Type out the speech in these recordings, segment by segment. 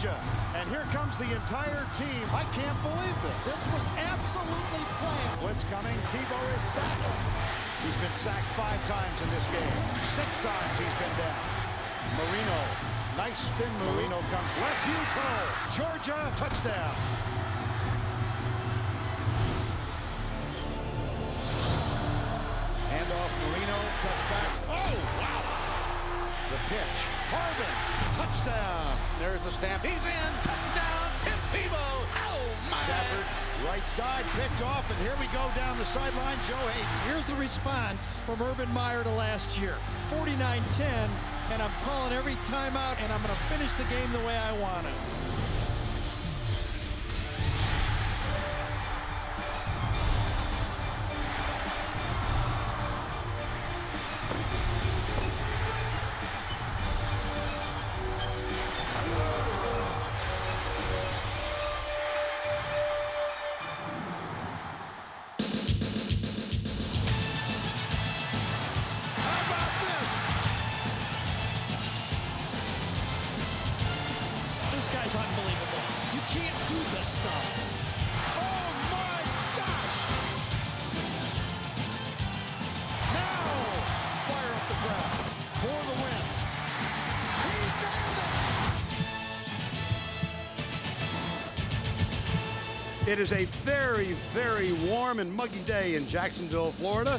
Georgia. And here comes the entire team. I can't believe this. This was absolutely planned. Blitz coming. Tebow is sacked. He's been sacked 5 times in this game. 6 times he's been down. Marino, nice spin move. Marino comes left, huge hole. Georgia, touchdown. Handoff, Marino cuts back. Oh, wow. The pitch. Harvin, touchdown. There's the stamp. He's in. Touchdown, Tim Tebow. Oh, my. Stafford, right side, picked off, and here we go down the sideline. Joe Haden. Here's the response from Urban Meyer to last year. 49-10, and I'm calling every timeout, and I'm going to finish the game the way I want it. This guy's unbelievable. You can't do this stuff. Oh, my gosh! Now, fire up the crowd for the win. He nailed it! It is a very, very warm and muggy day in Jacksonville, Florida.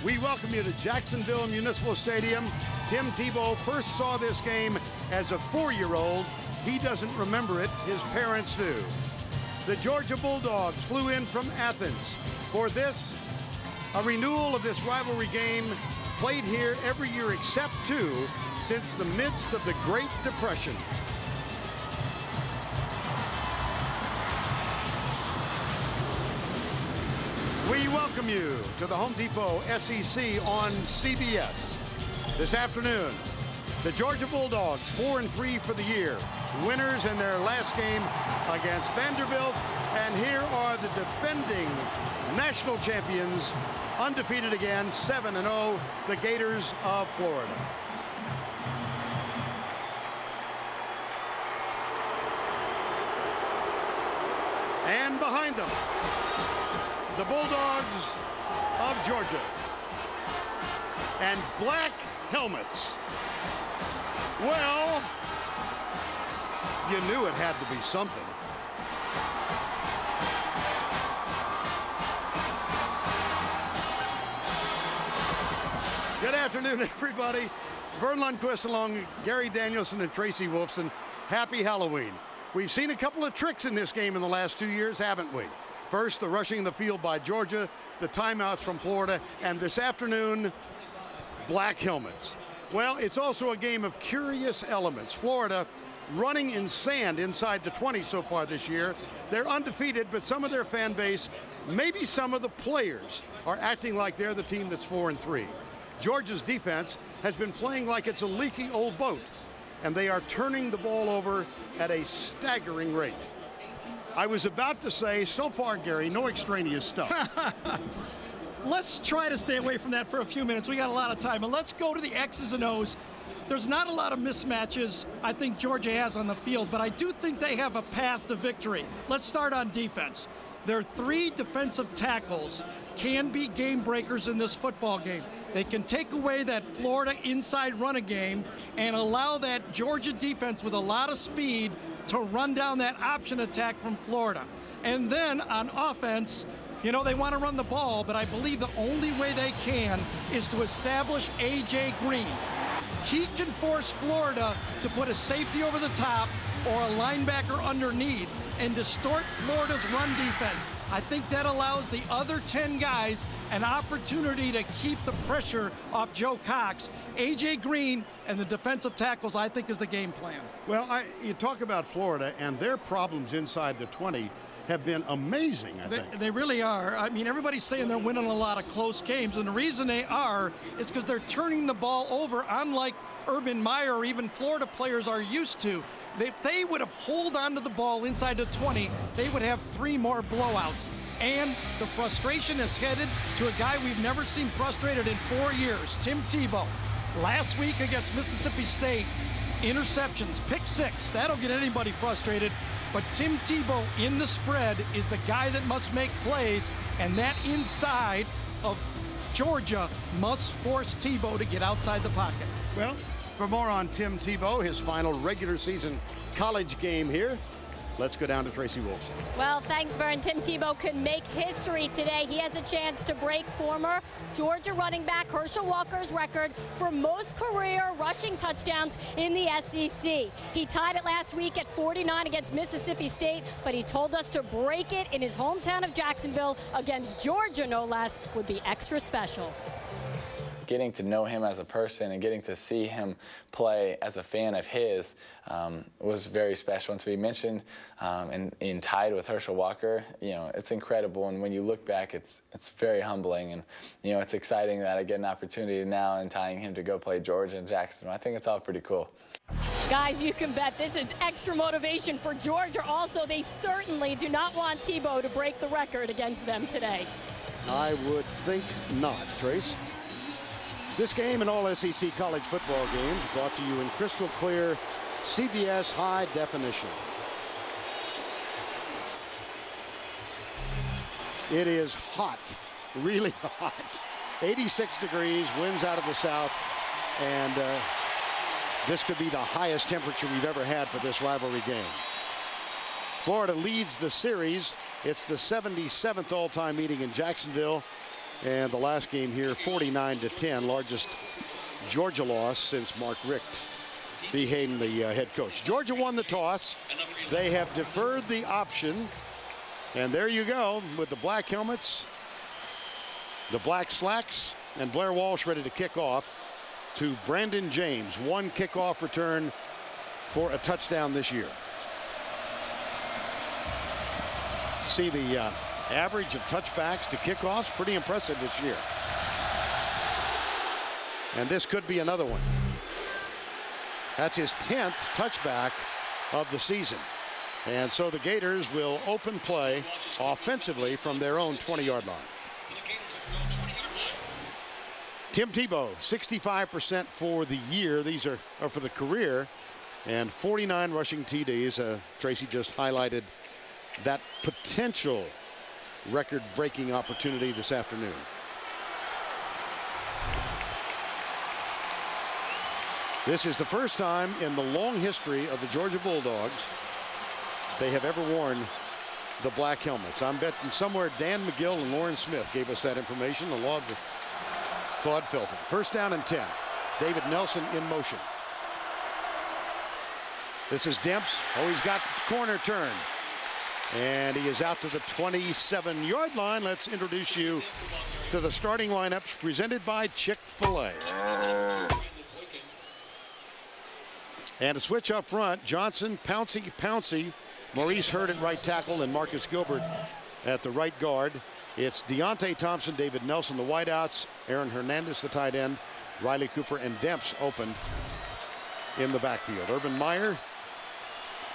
We welcome you to Jacksonville Municipal Stadium. Tim Tebow first saw this game as a 4-year-old. He doesn't remember it, his parents do. The Georgia Bulldogs flew in from Athens for this, a renewal of this rivalry game played here every year except 2 since the midst of the Great Depression. We welcome you to the Home Depot SEC on CBS. This afternoon, the Georgia Bulldogs 4-3 for the year. Winners in their last game against Vanderbilt. And here are the defending national champions, undefeated again, 7-0, the Gators of Florida. And behind them, the Bulldogs of Georgia. And black helmets. Well, you knew it had to be something. Good afternoon, everybody. Vern Lundquist along with Gary Danielson and Tracy Wolfson. Happy Halloween. We've seen a couple of tricks in this game in the last 2 years, haven't we? First, the rushing the field by Georgia, the timeouts from Florida, and this afternoon, black helmets. Well, it's also a game of curious elements. Florida running in sand inside the 20 so far this year. They're undefeated, but some of their fan base, maybe some of the players, are acting like they're the team that's 4-3. Georgia's defense has been playing like it's a leaky old boat, and they are turning the ball over at a staggering rate. I was about to say, so far, Gary, no extraneous stuff. Let's try to stay away from that for a few minutes. We got a lot of time, and let's go to the X's and O's. There's not a lot of mismatches I think Georgia has on the field, but I do think they have a path to victory. Let's start on defense. Their 3 defensive tackles can be game breakers in this football game. They can take away that Florida inside running game and allow that Georgia defense with a lot of speed to run down that option attack from Florida. And then on offense, you know, they want to run the ball, but I believe the only way they can is to establish A.J. Green. He can force Florida to put a safety over the top or a linebacker underneath and distort Florida's run defense. I think that allows the other 10 guys an opportunity to keep the pressure off Joe Cox. A.J. Green and the defensive tackles, I think, is the game plan. Well, you talk about Florida and their problems inside the 20 have been amazing, I think. They really are. I mean, everybody's saying they're winning a lot of close games, and the reason they are is because they're turning the ball over, unlike Urban Meyer or even Florida players are used to. If they would have held on to the ball inside the 20, they would have 3 more blowouts. And the frustration is headed to a guy we've never seen frustrated in 4 years, Tim Tebow. Last week against Mississippi State, interceptions, pick 6. That'll get anybody frustrated. But Tim Tebow in the spread is the guy that must make plays, and that inside of Georgia must force Tebow to get outside the pocket. Well, for more on Tim Tebow, his final regular season college game here, let's go down to Tracy Wolfson. Well, thanks, Vern. Tim Tebow could make history today. He has a chance to break former Georgia running back Herschel Walker's record for most career rushing touchdowns in the SEC. He tied it last week at 49 against Mississippi State, but he told us to break it in his hometown of Jacksonville against Georgia, no less, would be extra special. Getting to know him as a person and getting to see him play as a fan of his was very special. And to be mentioned and tied with Herschel Walker, you know, it's incredible. And when you look back, it's very humbling. And, you know, it's exciting that I get an opportunity now in tying him to go play Georgia and Jacksonville. I think it's all pretty cool. Guys, you can bet this is extra motivation for Georgia. Also, they certainly do not want Tebow to break the record against them today. I would think not, Trace. This game and all SEC college football games brought to you in crystal clear CBS high definition. It is hot, really hot. 86 degrees, winds out of the south, and this could be the highest temperature we've ever had for this rivalry game. Florida leads the series. It's the 77th all-time meeting in Jacksonville. And the last game here, 49-10, largest Georgia loss since Mark Richt became the head coach. Georgia won the toss. They have deferred the option. And there you go with the black helmets, the black slacks, and Blair Walsh ready to kick off to Brandon James. One kickoff return for a touchdown this year. See the average of touchbacks to kickoffs, pretty impressive this year. And this could be another one. That's his 10th touchback of the season. And so the Gators will open play offensively from their own 20-yard line. Tim Tebow, 65% for the year. These are for the career. And 49 rushing TDs. Tracy just highlighted that potential record-breaking opportunity this afternoon. This is the first time in the long history of the Georgia Bulldogs they have ever worn the black helmets. I'm betting somewhere Dan McGill and Lauren Smith gave us that information along with Claude Felton. First down and 10. David Nelson in motion. This is Demps. Oh, he's got the corner turn. And he is out to the 27-yard line. Let's introduce you to the starting lineups presented by Chick-fil-A. And a switch up front. Johnson, Pouncey. Maurice Hurd at right tackle and Marcus Gilbert at the right guard. It's Deontay Thompson, David Nelson, the wideouts, Aaron Hernandez, the tight end, Riley Cooper, and Demps open in the backfield. Urban Meyer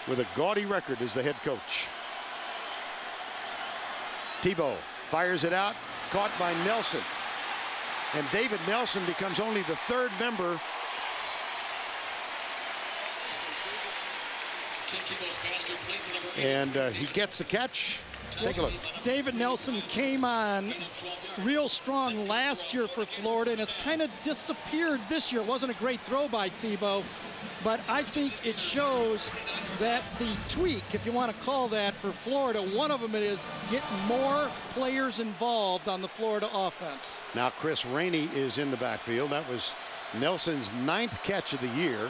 with a gaudy record as the head coach. Tebow fires it out, caught by Nelson. And David Nelson becomes only the third member and he gets the catch. Take a look. David Nelson came on real strong last year for Florida and has kind of disappeared this year. It wasn't a great throw by Tebow, but I think it shows that the tweak, if you want to call that, for Florida, one of them is get more players involved on the Florida offense. Now Chris Rainey is in the backfield. That was Nelson's 9th catch of the year.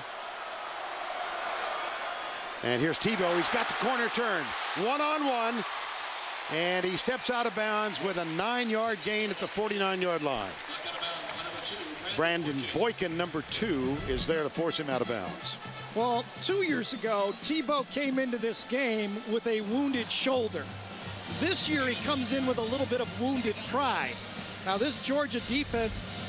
And here's Tebow. He's got the corner turn. One-on-one. And he steps out of bounds with a 9-yard gain at the 49-yard line. Brandon Boykin, number 2, is there to force him out of bounds. Well, 2 years ago, Tebow came into this game with a wounded shoulder. This year, he comes in with a little bit of wounded pride. Now, this Georgia defense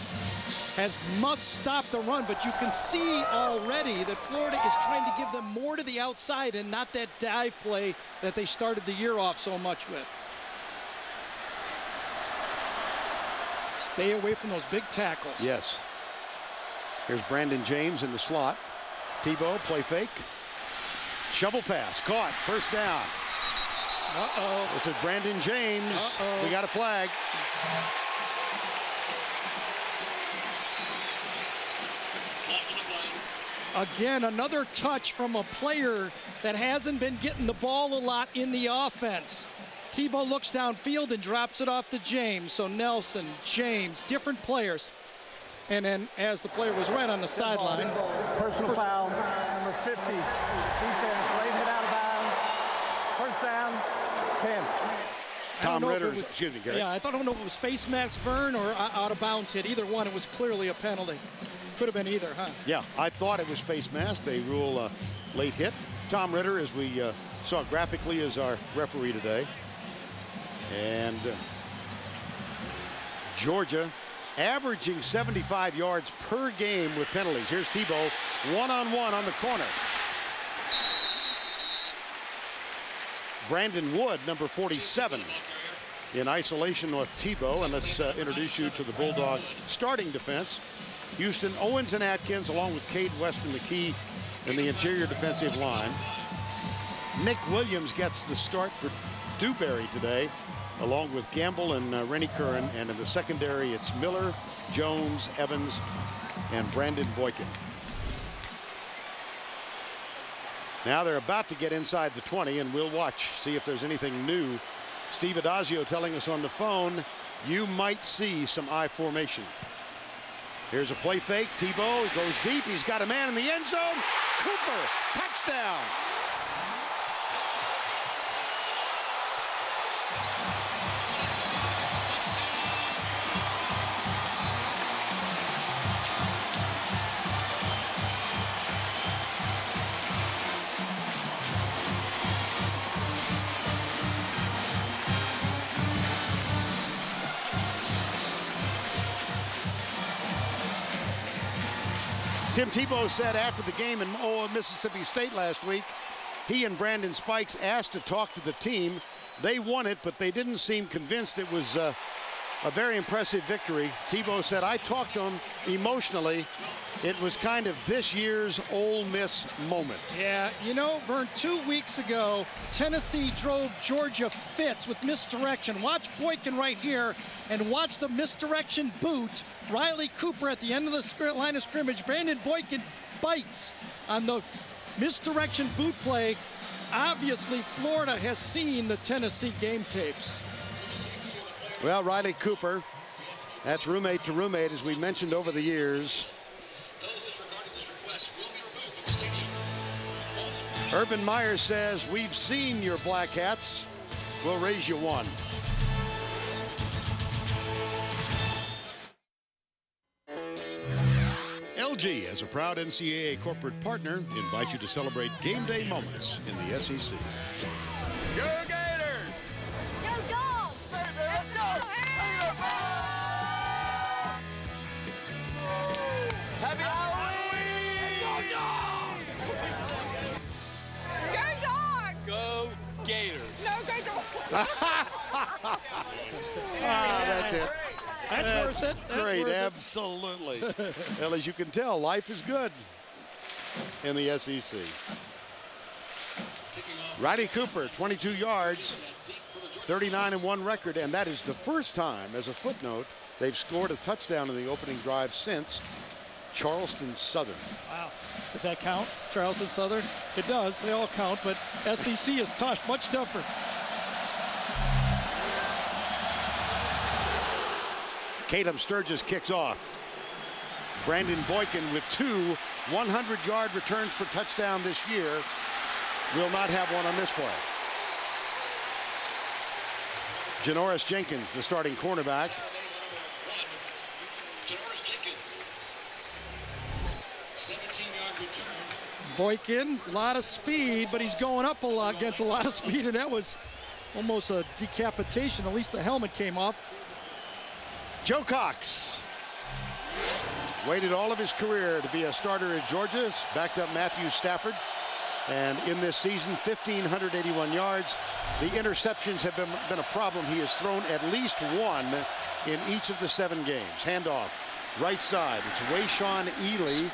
must stop the run, but you can see already that Florida is trying to give them more to the outside and not that dive play that they started the year off so much with. Stay away from those big tackles. Yes. Here's Brandon James in the slot. Tebow, play fake. Shovel pass, caught, first down. This is Brandon James. We got a flag. Again, another touch from a player that hasn't been getting the ball a lot in the offense. Tebow looks downfield and drops it off to James. So Nelson, James, different players. And then as the player was right on the sideline. Personal foul, number 50. Defense, late hit out of bounds. First down, 10. Tom Ritter, excuse me, Gary. Yeah, I don't know if it was face mask Vern or out of bounds hit. Either one, it was clearly a penalty. Could have been either, huh? Yeah, I thought it was face mask. They rule a late hit. Tom Ritter, as we saw graphically, is our referee today. And Georgia averaging 75 yards per game with penalties. Here's Tebow, one-on-one on the corner. Brandon Wood, number 47, in isolation with Tebow. And let's introduce you to the Bulldog starting defense. Houston, Owens and Atkins, along with Cade Weston, the key in the interior defensive line. Nick Williams gets the start for Dewberry today, along with Gamble and Rennie Curran. And in the secondary, it's Miller, Jones, Evans, and Brandon Boykin. Now they're about to get inside the 20, and we'll watch, see if there's anything new. Steve Adazio telling us on the phone, you might see some I formation. Here's a play fake. Tebow, he goes deep. He's got a man in the end zone. Cooper, touchdown. Tim Tebow said after the game in Mississippi State last week, he and Brandon Spikes asked to talk to the team. They won it, but they didn't seem convinced it was a very impressive victory. Tebow said, I talked to him emotionally. It was kind of this year's Ole Miss moment. Yeah, you know, Vern, 2 weeks ago, Tennessee drove Georgia fits with misdirection. Watch Boykin right here, and watch the misdirection boot. Riley Cooper at the end of the line of scrimmage. Brandon Boykin bites on the misdirection boot play. Obviously, Florida has seen the Tennessee game tapes. Well, Riley Cooper, that's roommate to roommate, as we mentioned over the years. Urban Meyer says, we've seen your Black Hats. We'll raise you one. LG, as a proud NCAA corporate partner, invites you to celebrate game day moments in the SEC. Go Gators! Go Dogs! Baby, let's go! Happy Halloween! Go Dogs! Go Gators! No, go Dogs! That's it. That's worth it. That's Great, worth it. absolutely. Well, as you can tell, life is good in the SEC. Riley Cooper, 22 yards, 39-1 record, and that is the first time, as a footnote, they've scored a touchdown in the opening drive since Charleston Southern. Wow. Does that count, Charleston Southern? It does. They all count, but SEC is tough, much tougher. Caleb Sturgis kicks off. Brandon Boykin with 2 100-yard returns for touchdown this year. Will not have one on this play. Janoris Jenkins, the starting cornerback. Boykin, a lot of speed, but he's going up a lot against a lot of speed, and that was almost a decapitation. At least the helmet came off. Joe Cox waited all of his career to be a starter at Georgia. Backed up Matthew Stafford. And in this season, 1,581 yards. The interceptions have been a problem. He has thrown at least one in each of the 7 games. Handoff, right side. It's Wayshawn Ely,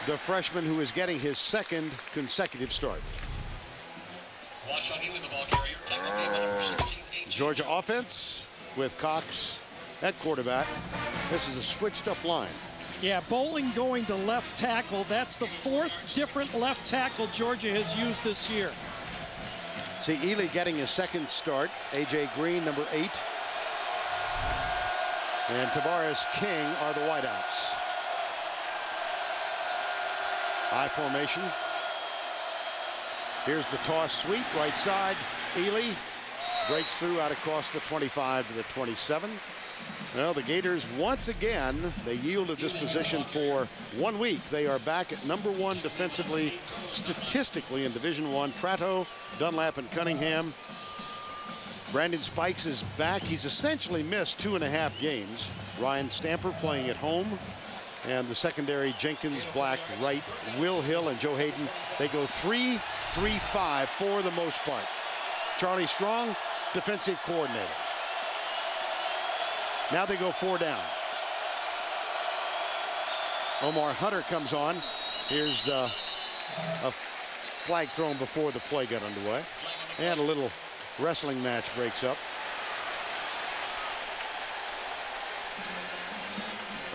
the freshman who is getting his second consecutive start. Georgia offense with Cox at quarterback. This is a switched up line. Yeah, Bowling going to left tackle. That's the 4th different left tackle Georgia has used this year. See Ely getting his second start. A.J. Green, number 8. And Tavares King are the wideouts. I formation. Here's the toss sweep, right side. Ely breaks through out across the 25 to the 27. Well, the Gators, once again, they yielded this position for 1 week. They are back at number 1 defensively, statistically in Division I. Tratto, Dunlap, and Cunningham. Brandon Spikes is back. He's essentially missed 2.5 games. Ryan Stamper playing at home. And the secondary, Jenkins, Black, Wright, Will Hill, and Joe Hayden. They go 3-3-5 for the most part. Charlie Strong, defensive coordinator. Now they go 4 down. Omar Hunter comes on. Here's a flag thrown before the play got underway. And a little wrestling match breaks up.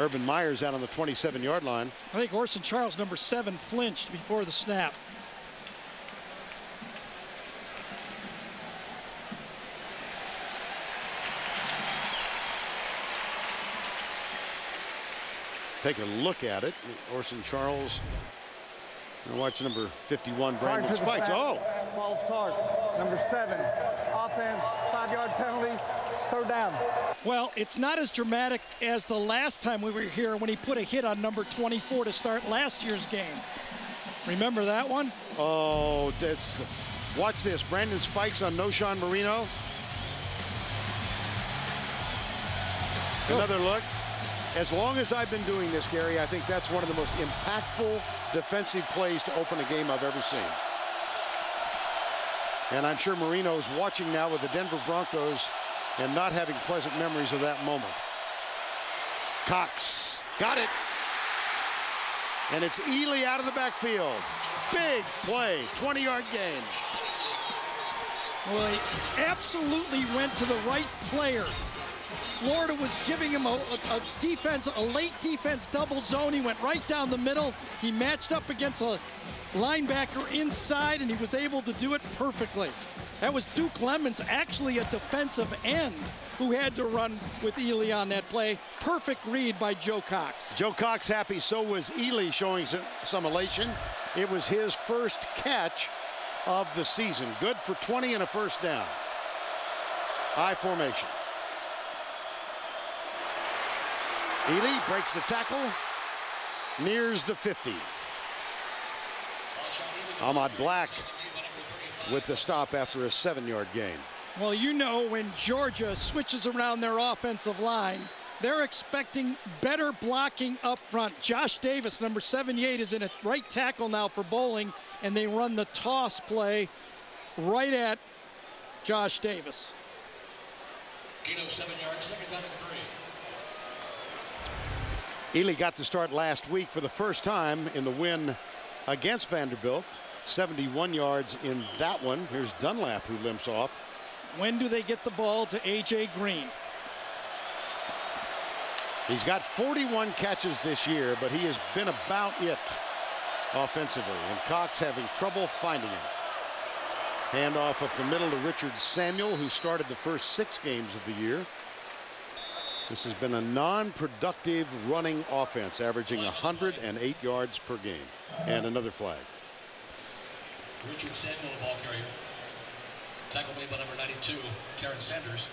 Urban Myers out on the 27-yard line. I think Orson Charles, number 7, flinched before the snap. Take a look at it. Orson Charles. And watch number 51, Brandon Spikes. Oh! False start. Number 7. Offense, 5-yard penalty. 3rd down. Well, it's not as dramatic as the last time we were here when he put a hit on number 24 to start last year's game. Remember that one? Oh, that's. Watch this. Brandon Spikes on Noshawn Marino. Another look. As long as I've been doing this, Gary, I think that's one of the most impactful defensive plays to open a game I've ever seen. And I'm sure Marino's watching now with the Denver Broncos and not having pleasant memories of that moment. Cox got it. And it's Ely out of the backfield. Big play, 20-yard gain. Well, he absolutely went to the right player. Florida was giving him a late defense double zone. He went right down the middle. He matched up against a linebacker inside, and he was able to do it perfectly. That was Duke Lemons, actually a defensive end, who had to run with Ely on that play. Perfect read by Joe Cox. Joe Cox happy, so was Ely, showing some elation. It was his first catch of the season. Good for 20 and a first down. I formation. Ely breaks the tackle, nears the 50. Ahmad Black with the stop after a 7-yard gain. Well, you know, when Georgia switches around their offensive line, they're expecting better blocking up front. Josh Davis, number 78, is in at right tackle now for Bowling, and they run the toss play right at Josh Davis. Gain of 7 yards, 2nd down and 3. Ely got to start last week for the first time in the win against Vanderbilt. 71 yards in that one. Here's Dunlap, who limps off. When do they get the ball to A.J. Green? He's got 41 catches this year, but he has been about it offensively, and Cox having trouble finding him. Handoff up the middle to Richard Samuel, who started the first 6 games of the year. This has been a non-productive running offense, averaging 108 yards per game. And another flag. Richard Samuel, the ball carrier. Tackle made by number 92, Terrence Sanders.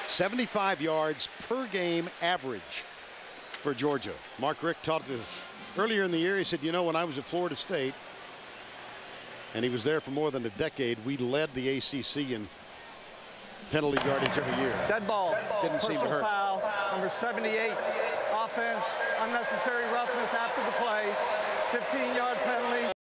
.75 yards per game average for Georgia. Mark Richt taught this earlier in the year. He said, you know, when I was at Florida State, and he was there for more than a decade, we led the ACC in penalty yardage every year. Dead ball. Didn't seem to hurt. Foul, number 78, offense, unnecessary roughness after the play, 15-yard penalty.